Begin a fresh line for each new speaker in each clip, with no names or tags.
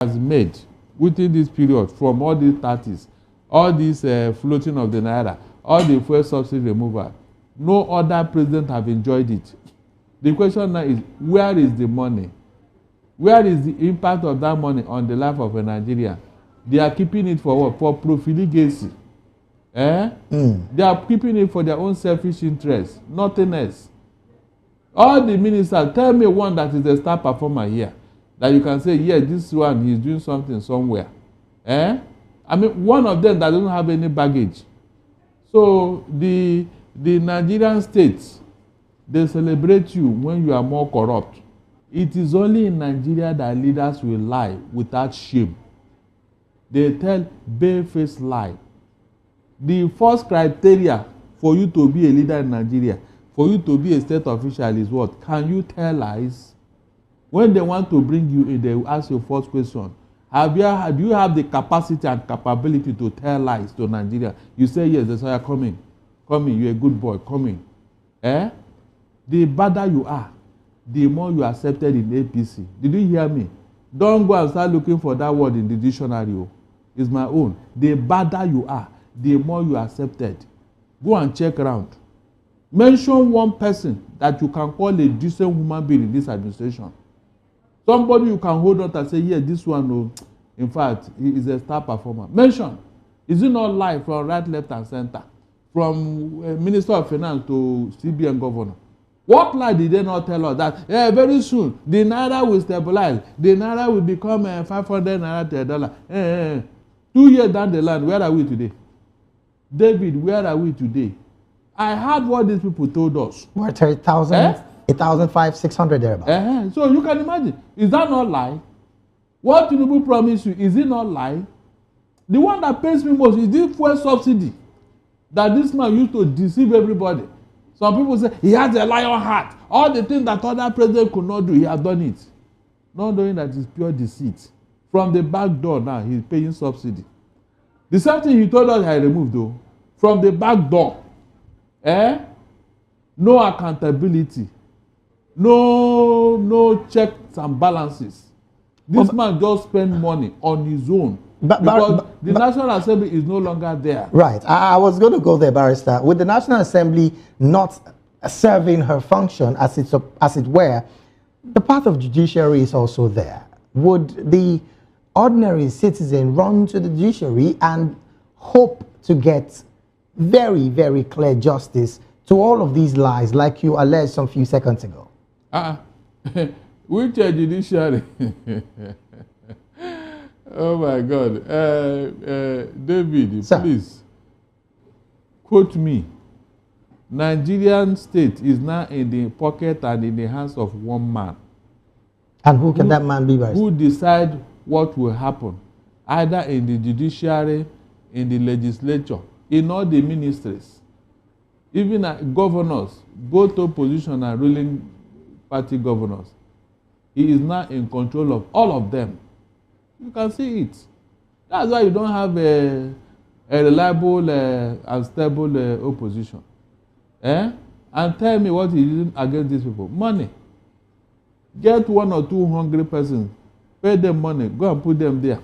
has made within this period from all these 30s, all this floating of the naira, all the fuel subsidy removal, no other president have enjoyed it. The question now is, where is the money? Where is the impact of that money on the life of a Nigerian? They are keeping it for what? For profligacy. They are keeping it for their own selfish interest, nothing else. All the ministers, tell me one that is a star performer here, that you can say, yes, this one, he's doing something somewhere. I mean, one of them that doesn't have any baggage. So the Nigerian states, they celebrate you when you are more corrupt. It is only in Nigeria that leaders will lie without shame. They tell barefaced lie. The first criteria for you to be a leader in Nigeria, for you to be a state official is what? Can you tell lies? When they want to bring you in, they will ask you first question. Do you have the capacity and capability to tell lies to Nigeria? You say yes, they say, come in. Come in, you're a good boy, come in. The badder you are, the more you are accepted in APC. Did you hear me? Don't go and start looking for that word in the dictionary. It's my own. The badder you are, the more you are accepted. Go and check around. Mention one person that you can call a decent human being in this administration. Somebody you can hold up and say, yeah, this one, in fact, he is a star performer. Mention. Is it not live from right, left, and center? From Minister of Finance to CBN governor. What lie did they not tell us? That very soon, the naira will stabilize. The naira will become 500 naira to $1. 2 years down the line, where are we today? David, where are we today? I heard what these people told us.
We're 30,000, 8,500, 600 thereabouts.
So you can imagine. Is that not lie? What Tinubu promised you, is it not lie? The one that pains me most is this fuel subsidy that this man used to deceive everybody. Some people say he has a lion heart. All the things that other president could not do, he has done it. Not knowing that it's pure deceit. From the back door now, he's paying subsidy. The same thing he told us I removed though. From the back door. No accountability. No checks and balances. This man just spend money on his own. Because the National Assembly is no longer there.
Right. I was going to go there, Barrister. With the National Assembly not serving her function as it were, the path of judiciary is also there. Would the ordinary citizen run to the judiciary and hope to get very, very clear justice to all of these lies like you alleged some few seconds ago?
Which judiciary? Oh my God. David, sir, please quote me. Nigerian state is now in the pocket and in the hands of one man.
And who can that man be?
Who decide what will happen, either in the judiciary, in the legislature, in all the ministries, even governors, both opposition and ruling party governors. He is now in control of all of them. You can see it. That's why you don't have a reliable and stable opposition. And tell me what he is against these people. Money. Get 1 or 2 hungry persons, pay them money, go and put them there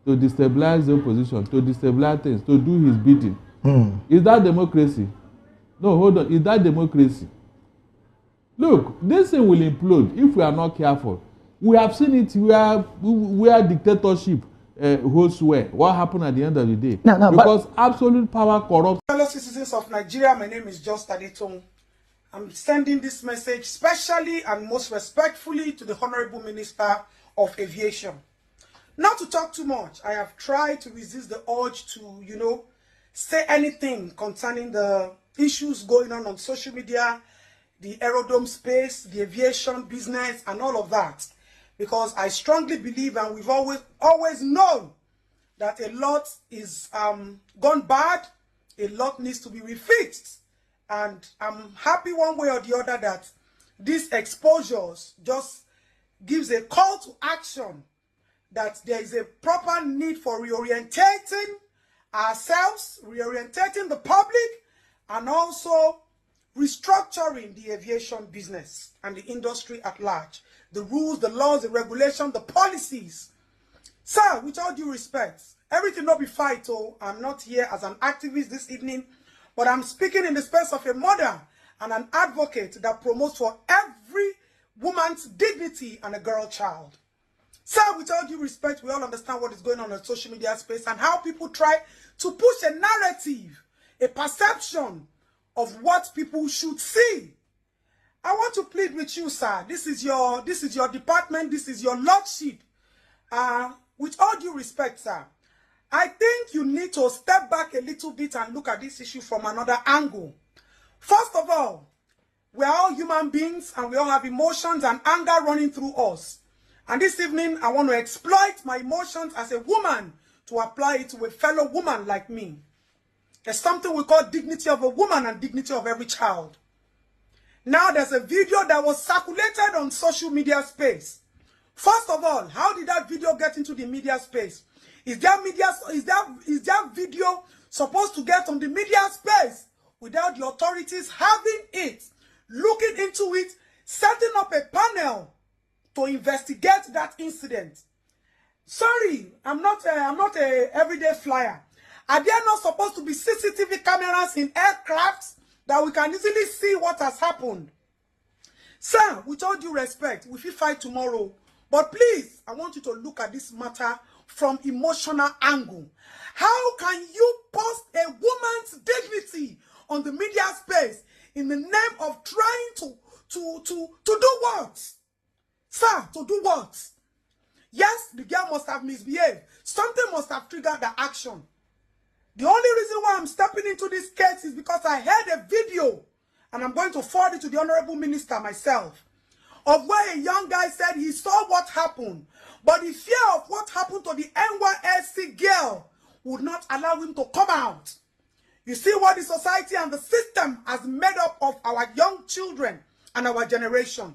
to destabilize the opposition, to destabilize things, to do his bidding. Is that democracy? No, hold on. Is that democracy? Look, this thing will implode if we are not careful. We have seen it where dictatorship holds sway. What happened at the end of the day? Because absolute power corrupts.
Fellow citizens of Nigeria, my name is Just Adetong. I'm sending this message specially and most respectfully to the Honorable Minister of Aviation. Not to talk too much. I have tried to resist the urge to, say anything concerning the issues going on social media, the aerodrome space, the aviation business, and all of that. Because I strongly believe, and we've always known, that a lot is gone bad, a lot needs to be refixed. And I'm happy one way or the other that these exposures just gives a call to action, that there is a proper need for reorientating ourselves, reorientating the public, and also restructuring the aviation business and the industry at large. The rules, the laws, the regulations, the policies Sir, with all due respect, everything not be fight, oh, I'm not here as an activist this evening, but I'm speaking in the space of a mother and an advocate that promotes for every woman's dignity and a girl child. Sir, with all due respect, we all understand what is going on in the social media space and how people try to push a narrative, a perception of what people should see. I want to plead with you, sir. This is your department. This is your lordship. With all due respect, sir, I think you need to step back a little bit and look at this issue from another angle. First of all, we are all human beings and we all have emotions and anger running through us. And this evening, I want to exploit my emotions as a woman to apply it to a fellow woman like me. There's something we call dignity of a woman and dignity of every child. Now, there's a video that was circulated on social media space. First of all, how did that video get into the media space? Is that video supposed to get on the media space without the authorities having it, looking into it, setting up a panel to investigate that incident? Sorry, I'm not a everyday flyer. Are there not supposed to be CCTV cameras in aircrafts that we can easily see what has happened? Sir, with all due respect, we will fight tomorrow. But please, I want you to look at this matter from emotional angle. How can you post a woman's dignity on the media space in the name of trying to do what? Sir, to do what? Yes, the girl must have misbehaved. Something must have triggered the action. The only reason why I'm stepping into this case is because I heard a video, and I'm going to forward it to the Honorable Minister myself, of where a young guy said he saw what happened, but the fear of what happened to the NYSC girl would not allow him to come out. You see what the society and the system has made up of our young children and our generation.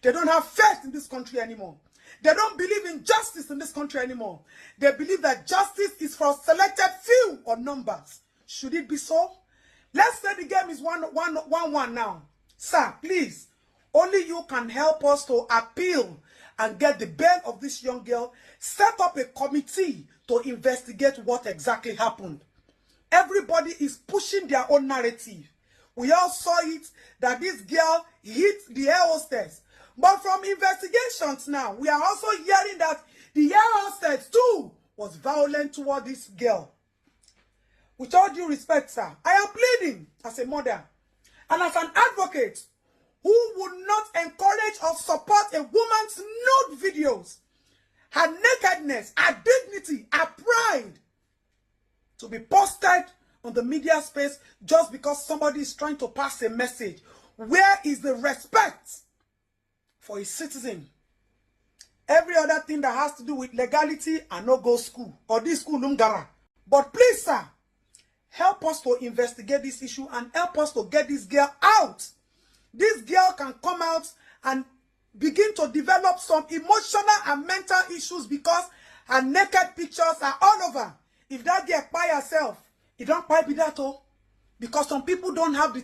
They don't have faith in this country anymore. They don't believe in justice in this country anymore. They believe that justice is for a selected few or numbers. Should it be so? Let's say the game is 1-1 now. Sir, please, only you can help us to appeal and get the bail of this young girl. Set up a committee to investigate what exactly happened. Everybody is pushing their own narrative. We all saw it that this girl hit the air hostess. But from investigations now, we are also hearing that the air hostess too was violent toward this girl. With all due respect, sir, I am pleading as a mother and as an advocate who would not encourage or support a woman's nude videos, her nakedness, her dignity, her pride to be posted on the media space just because somebody is trying to pass a message. Where is the respect for a citizen? Every other thing that has to do with legality and no go school or this school lumgara. But please, sir, help us to investigate this issue and help us to get this girl out. This girl can come out and begin to develop some emotional and mental issues because her naked pictures are all over. If that girl by herself, it don't quite be that all. Because some people don't have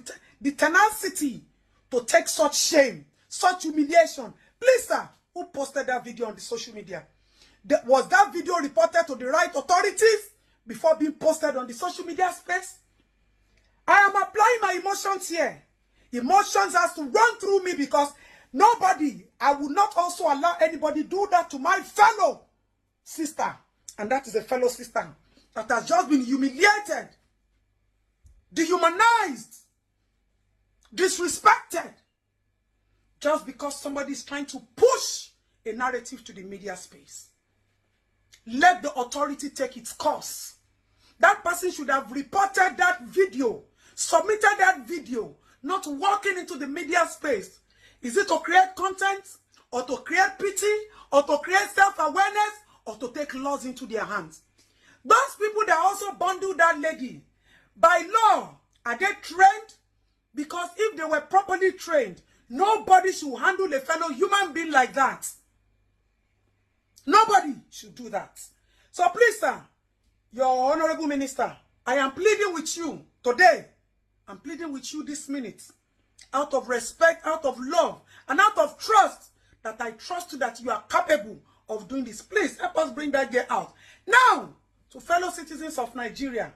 the tenacity to take such shame, such humiliation. Please, sir, who posted that video on the social media? Was that video reported to the right authorities before being posted on the social media space? I am applying my emotions here. Emotions has to run through me because I will not also allow anybody do that to my fellow sister. And that is a fellow sister that has just been humiliated, dehumanized, disrespected, just because somebody is trying to push a narrative to the media space. Let the authority take its course. That person should have reported that video, submitted that video, not walking into the media space. Is it to create content, or to create pity, or to create self-awareness, or to take laws into their hands? Those people that also bundle that lady, by law, are they trained? Because if they were properly trained, nobody should handle a fellow human being like that. Nobody should do that. So please, sir, your Honorable Minister, I am pleading with you today. I'm pleading with you this minute, out of respect, out of love, and out of trust, that I trust you that you are capable of doing this. Please help us bring that girl out. Now, to fellow citizens of Nigeria,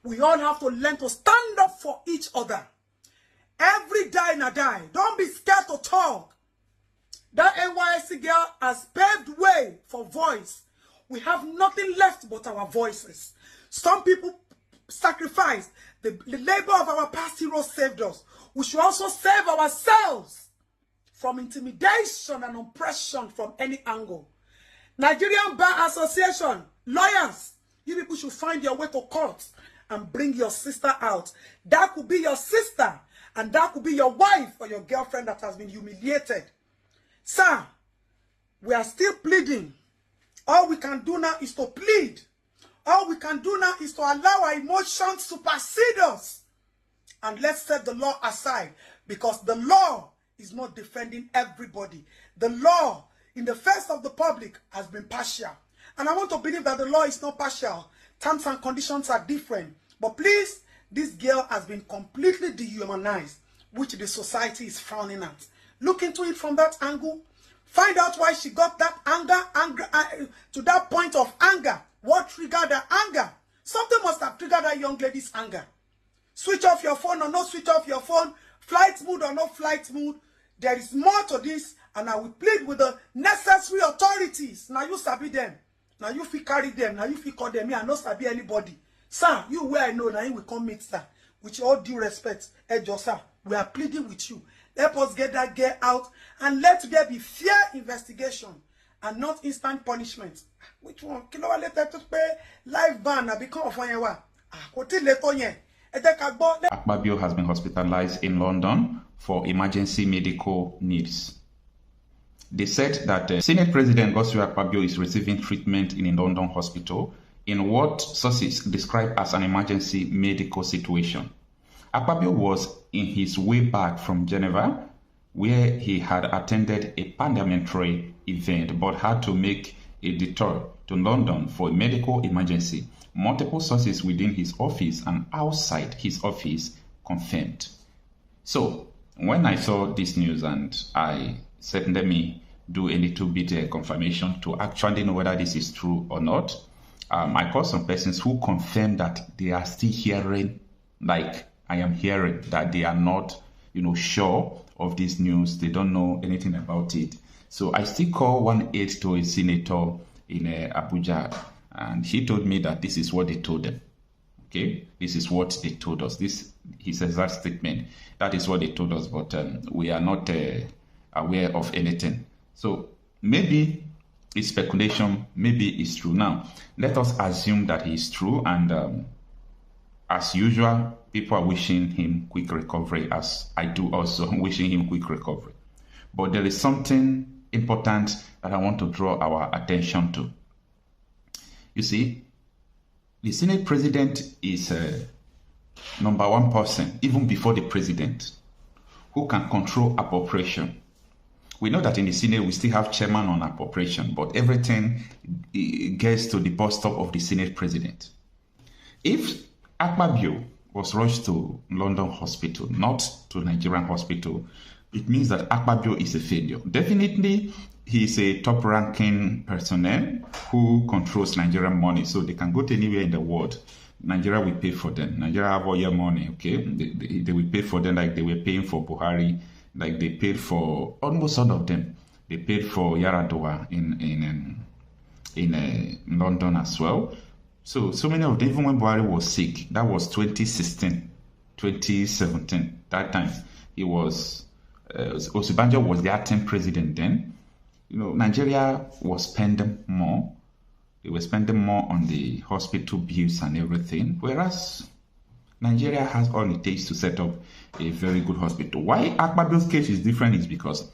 we all have to learn to stand up for each other. Every die na die. Don't be scared to talk. That NYSC girl has paved way for voice. We have nothing left but our voices. Some people sacrificed. The labor of our past heroes saved us. We should also save ourselves from intimidation and oppression from any angle. Nigerian Bar Association, lawyers, you people should find your way to court and bring your sister out. That could be your sister, and that could be your wife or your girlfriend that has been humiliated. Sir, we are still pleading. All we can do now is to plead. All we can do now is to allow our emotions to supersede us. And let's set the law aside, because the law is not defending everybody. The law in the face of the public has been partial. And I want to believe that the law is not partial. Terms and conditions are different. But please, this girl has been completely dehumanized, which the society is frowning at. Look into it from that angle. Find out why she got that anger to that point of anger. What triggered her anger? Something must have triggered that young lady's anger. Switch off your phone or not switch off your phone. Flight mode or no flight mode. There is more to this, and I will plead with the necessary authorities. Now you sabi them. Now you fit carry them. Now you fit call them. Me, I not sabi anybody. Sir, you where I know, now you will come meet, sir. With all due respect, Ejo, sir, we are pleading with you. Help us get that girl out, and let there be fair investigation and not instant punishment. Which one? Kilo later to pay live ban and become of one.
Akpabio has been hospitalized in London for emergency medical needs. They said that Senate President Godswill Akpabio is receiving treatment in a London hospital in what sources describe as an emergency medical situation. Akpabio was in his way back from Geneva, where he had attended a parliamentary event but had to make a detour to London for a medical emergency. Multiple sources within his office and outside his office confirmed. So, when I saw this news and I said, let me do a little bit confirmation to actually know whether this is true or not, I called some persons who confirmed that they are still hearing, like I am hearing, that they are not, sure of this news. They don't know anything about it. So I still call one aide to a senator in Abuja, and he told me that this is what they told them. Okay, this is what they told us. This, he says, that statement. That is what they told us, but we are not aware of anything. So maybe it's speculation, maybe it's true. Now, let us assume that he is true, and as usual, people are wishing him quick recovery, as I do also wishing him quick recovery. But there is something important that I want to draw our attention to. You see, the Senate President is number one person, even before the President, who can control appropriation. We know that in the Senate, we still have chairman on appropriation, but everything gets to the bus stop of the Senate President. If Akpabio was rushed to London hospital, not to Nigerian hospital, it means that Akpabio is a failure. Definitely, he is a top-ranking personnel who controls Nigerian money, so they can go to anywhere in the world. Nigeria will pay for them. Nigeria have all your money, okay? They will pay for them like they were paying for Buhari, like they paid for almost all of them. They paid for Yaradua in London as well. So many of them, even when Buhari was sick, that was 2016, 2017, that time, he was, Osibanjo was the acting president then. Nigeria was spending more. They were spending more on the hospital bills and everything, whereas Nigeria has all it takes to set up a very good hospital. Why Akpabio's case is different is because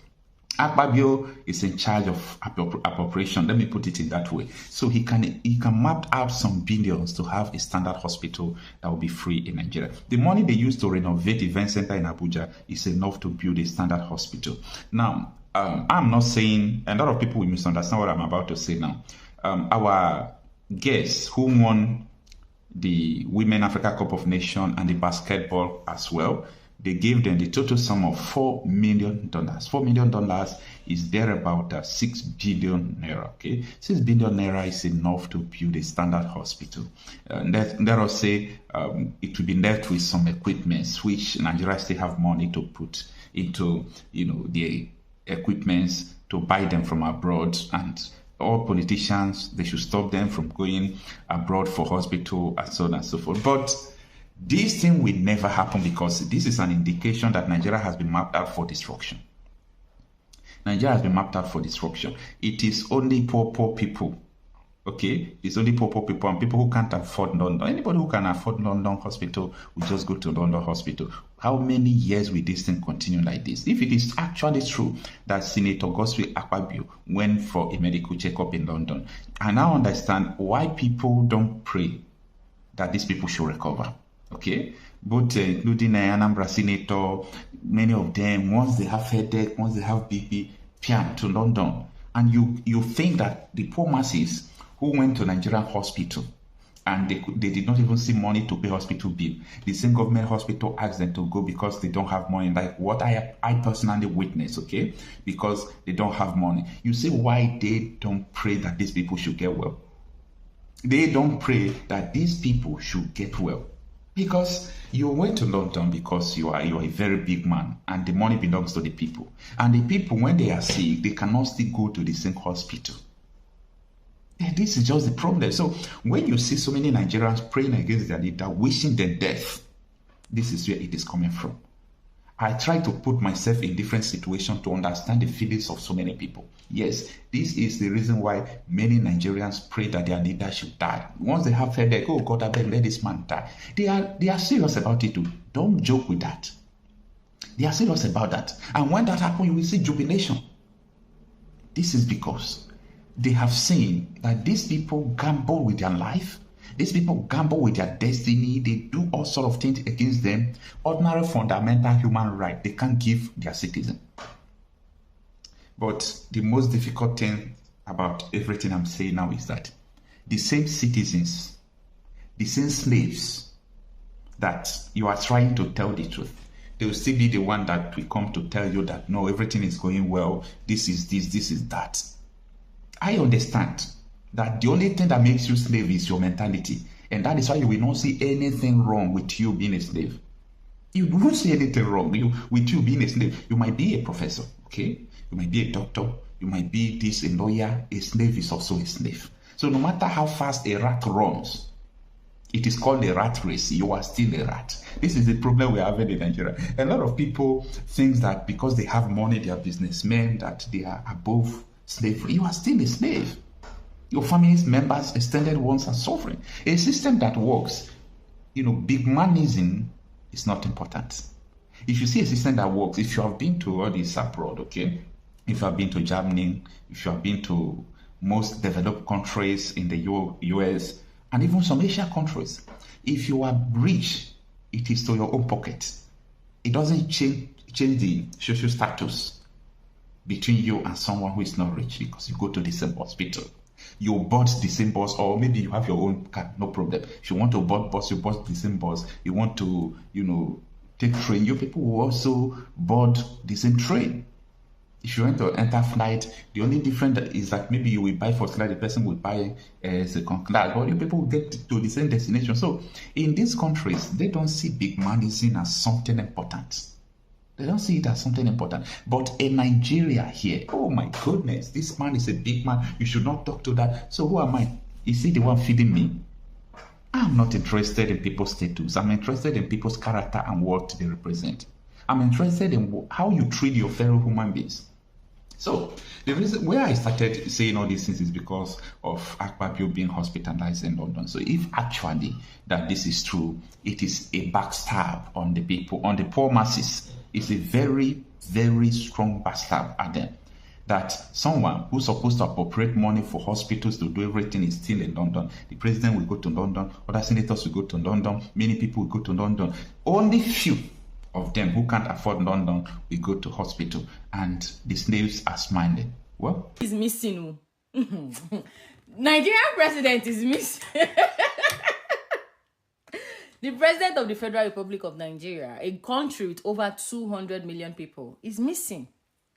Akpabio is in charge of appropriation. Let me put it in that way. So he can map out some billions to have a standard hospital that will be free in Nigeria. The money they use to renovate the event center in Abuja is enough to build a standard hospital. Now, I'm not saying, a lot of people will misunderstand what I'm about to say now. Our guests who won the Women Africa Cup of Nations and the basketball as well, they gave them the total sum of $4 million. $4 million is there about 6 billion naira. Okay, 6 billion naira is enough to build a standard hospital. Let us say it will be left with some equipments, which Nigeria still have money to put into, the equipments to buy them from abroad, and all politicians, they should stop them from going abroad for hospital and so on and so forth. But this thing will never happen, because this is an indication that Nigeria has been mapped out for destruction. Nigeria has been mapped out for destruction. It is only poor people. Okay, it's only poor people and people who can't afford London. Anybody who can afford London hospital will just go to London hospital. How many years will this thing continue like this? If it is actually true that Senator Godswill Akpabio went for a medical checkup in London, I now understand why people don't pray that these people should recover. Okay, both including Anambra Senator, many of them, once they have headache, once they have BP, pian to London. And you think that the poor masses who went to Nigerian hospital and they did not even see money to pay hospital bill, the same government hospital asked them to go because they don't have money, like what I personally witnessed, okay, because they don't have money. You see why they don't pray that these people should get well. They don't pray that these people should get well. Because you went to London because you are a very big man, and the money belongs to the people. And the people, when they are sick, they cannot still go to the same hospital. And this is just the problem. So when you see so many Nigerians praying against their leader, wishing them death, this is where it is coming from. I try to put myself in different situations to understand the feelings of so many people. Yes, this is the reason why many Nigerians pray that their leader should die. Once they have heard, oh God, I beg, let this man die. They are serious about it too. Don't joke with that. They are serious about that. And when that happens, you will see jubilation. This is because they have seen that these people gamble with their life. These people gamble with their destiny. They do all sorts of things against them. Ordinary fundamental human right they can't give their citizen. But the most difficult thing about everything I'm saying now is that the same citizens, the same slaves that you are trying to tell the truth, they will still be the one that will come to tell you that no, everything is going well, this is that. I understand that the only thing that makes you slave is your mentality. And that is why you will not see anything wrong with you being a slave. You won't see anything wrong with you being a slave. You might be a professor, okay? You might be a doctor. You might be a lawyer. A slave is also a slave. So no matter how fast a rat runs, it is called a rat race. You are still a rat. This is the problem we are having in Nigeria. A lot of people think that because they have money, they are businessmen, that they are above slavery. You are still a slave. Your family's members, extended ones, are suffering. A system that works, big manism is not important. If you see a system that works, if you have been to all this abroad, okay, if you have been to Germany, if you have been to most developed countries in the US, and even some Asian countries, if you are rich, it is to your own pocket. It doesn't change the social status between you and someone who is not rich, because you go to the same hospital. You bought the same bus, or maybe you have your own car, no problem. If you want to board bus, you bought the same bus. You want to, take train, you people will also board the same train. If you want to enter flight, the only difference is that maybe you will buy first class, the person will buy second class, but you people will get to the same destination. So in these countries, they don't see big manism as something important. They don't see it as something important. But in Nigeria here, oh my goodness, this man is a big man. You should not talk to that. So who am I? Is he the one feeding me? I'm not interested in people's status. I'm interested in people's character and what they represent. I'm interested in how you treat your fellow human beings. So the reason where I started saying all these things is because of Akpabio being hospitalized in London. So if actually that this is true, it is a backstab on the people, on the poor masses. It's a very, very strong backstab at them. That someone who's supposed to appropriate money for hospitals to do everything is still in London. The president will go to London, other senators will go to London, many people will go to London. Only few of them who can't afford London will go to hospital, and the slaves are smiling. Well,
he's missing. Nigerian president is missing. The president of the Federal Republic of Nigeria, a country with over 200 million people, is missing.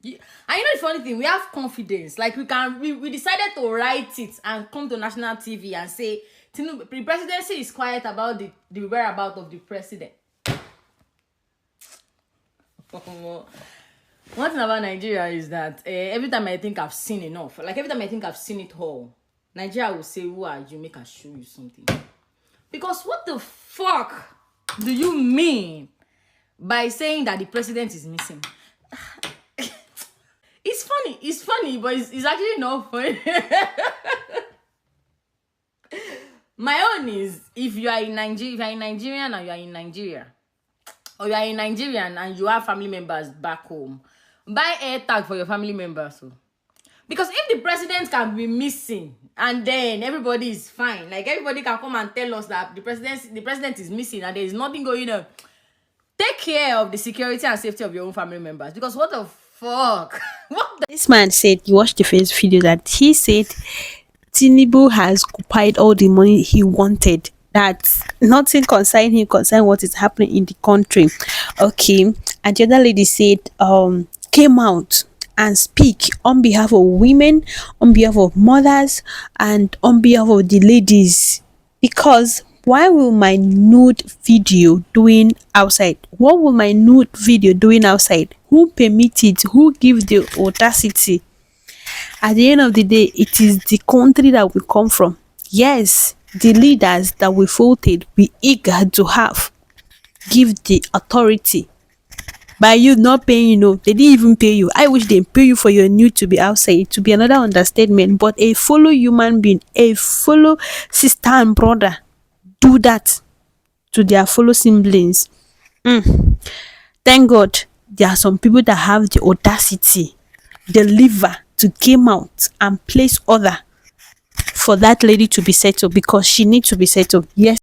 And you know the funny thing, we have confidence. Like we decided to write it and come to national TV and say, Tinubu, the presidency is quiet about the whereabouts of the president. One thing about Nigeria is that every time I think I've seen enough, like every time I think I've seen it all, Nigeria will say, who are you? Make us show you something. Because what the fuck do you mean by saying that the president is missing? It's funny, but it's actually not funny. My own is, if you are in Nigeria, if you are in Nigerian and you are in Nigeria, or you are in Nigerian and you have family members back home, buy air tag for your family members. So. Because if the president can be missing and then everybody is fine, like everybody can come and tell us that the president is missing and there is nothing going on, take care of the security and safety of your own family members. Because what the fuck?
This man said, you watched the first video, that he said Tinubu has occupied all the money he wanted. That nothing concern him, concern what is happening in the country. Okay. And the other lady said, came out and speak on behalf of women, on behalf of mothers, and on behalf of the ladies. Because why will my nude video doing outside? What will my nude video doing outside? Who permit it? Who gives the audacity? At the end of the day, it is the country that we come from. Yes, the leaders that we voted, we eager to have, give the authority. By you not paying, you know, they didn't even pay you. I wish they pay you for your nude to be outside, to be another understatement. But a fellow human being, a fellow sister and brother, do that to their fellow siblings. Thank God there are some people that have the audacity, the liver to came out and place order for that lady to be settled, because she needs to be settled. Yes.